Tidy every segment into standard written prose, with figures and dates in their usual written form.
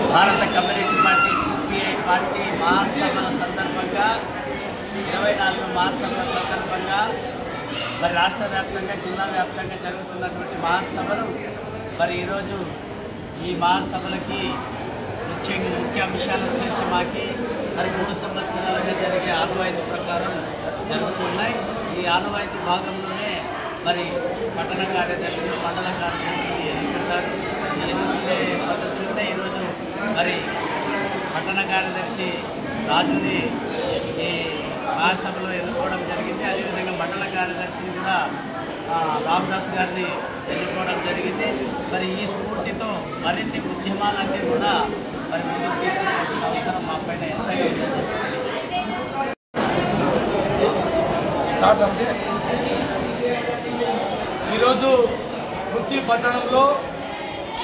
భారత communist party CPI party మహాసభల సందర్భంగా 24 మహాసభల సందర్భంగా మరి రాష్ట్ర వ్యాప్తంగా జిల్లా వ్యాప్తంగా జరుగుతున్నటువంటి మహాసభలు మరి ఈరోజు ఈ మహాసభలకి ముఖ్య అంశాలు వచ్చేసి మాకి మరి 3 సంవత్సరాలుగా జరిగే ఆనవాయితీ ప్రకారం జరుగుతున్నాయి. ఈ ఆనవాయితీ భాగంలోనే మరి పట్టణ కార్యదర్శులు మండల కార్యదర్శులు ఎన్నుకుంటారు. ఈ ఎన్నుకునే పద్ధతిలోనే ఈరోజు మరి పట్టణ కార్యదర్శి రాజుని ఈ మహాసభలో ఎన్నుకోవడం జరిగింది. అదేవిధంగా మండల కార్యదర్శిని కూడా రామదాస్ గారిని ఎన్నుకోవడం జరిగింది. మరి ఈ స్ఫూర్తితో మరిన్ని ఉద్యమాలన్నీ కూడా మరి ముందుకు తీసుకురావాల్సిన అవసరం మా పైన ఎంతైనా ఉంది. ఈరోజు గుత్తి పట్టణంలో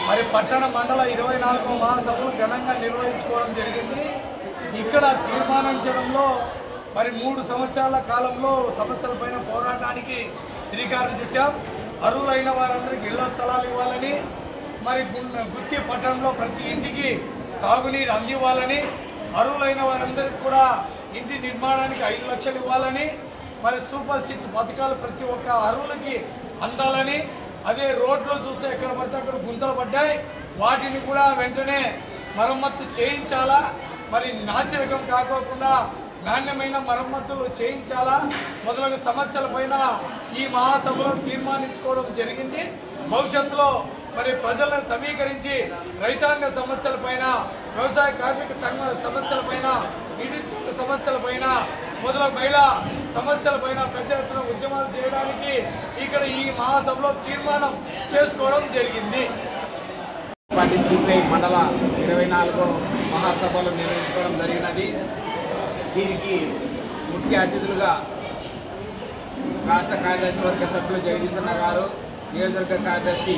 మరి పట్టణ మండల 24వ మహాసభలు ఘనంగా నిర్వహించుకోవడం జరిగింది. ఇక్కడ తీర్మానించడంలో మరి 3 సంవత్సరాల కాలంలో సమస్యలపైన పోరాటానికి శ్రీకారం చుట్టాం. అర్హులైన వారందరికీ ఇళ్ల స్థలాలు ఇవ్వాలని, మరి గుత్తి పట్టణంలో ప్రతి ఇంటికి తాగునీరు అందివ్వాలని, అర్హులైన వారందరికీ కూడా ఇంటి నిర్మాణానికి 5 లక్షలు ఇవ్వాలని, మరి సూపర్ 6 పథకాలు ప్రతి ఒక్క అర్హులకి అందాలని, అదే రోడ్లో చూస్తే ఎక్కడ పడితే అక్కడ గుంతలు పడ్డాయి, వాటిని కూడా వెంటనే మరమ్మత్తు చేయించాలా, మరి నాసిరకం కాకోకుండా నాణ్యమైన మరమ్మతులు చేయించాలా మొదలగు సమస్యలపైన ఈ మహాసభలో తీర్మానించుకోవడం జరిగింది. భవిష్యత్తులో మరి ప్రజలను సమీకరించి రైతాంగ సమస్యలపైన, వ్యవసాయ కార్మిక సమస్యలపైన, నిరుద్యోగ సమస్యలపైన, మొదలగు మహిళా సమస్యలపైన పెద్ద ఎత్తున ఉద్యమాలు చేయడానికి ఇక్కడ ఈ మహాసభలో తీర్మానం చేసుకోవడం జరిగింది. పార్టీ సిపిఐ మండల 24వ మహాసభలు నిర్వహించుకోవడం జరిగినది. దీనికి ముఖ్య అతిథులుగా రాష్ట్ర కార్యదర్శి వర్గ సభ్యులు జగదీశన్న గారు, నియోజకవర్గ కార్యదర్శి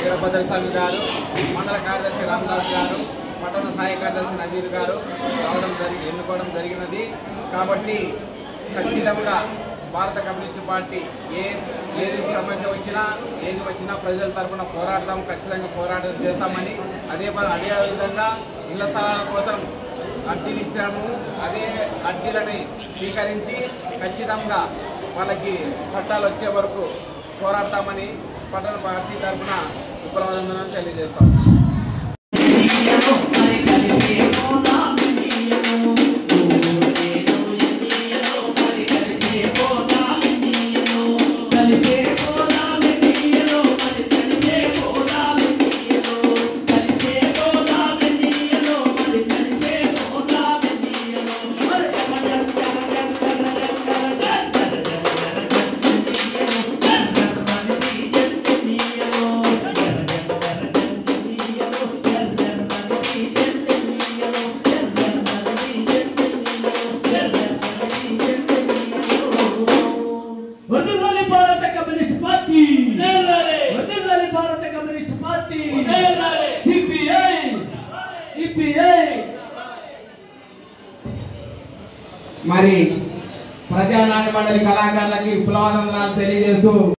వీరభద్రస్వామి గారు, మండల కార్యదర్శి రామదాస్ గారు, పట్టణ సహాయ కార్యదర్శి నజీర్ గారు ఎన్నుకోవడం జరిగినది. కాబట్టి ఖచ్చితంగా భారత కమ్యూనిస్టు పార్టీ ఏది సమస్య వచ్చినా ఏది వచ్చినా ప్రజల తరఫున పోరాడతాం, ఖచ్చితంగా పోరాటం చేస్తామని, అదే విధంగా ఇళ్ల స్థలాల కోసం అర్జీలు ఇచ్చాము. అదే అర్జీలని స్వీకరించి ఖచ్చితంగా వాళ్ళకి పట్టాలు వచ్చే వరకు పోరాడతామని పట్టణ పార్టీ తరఫున విప్లవాలను తెలియజేస్తాము. మరి ప్రజానాట్య మండలి కళాకారులకి విప్లవానందనాలు తెలియజేస్తూ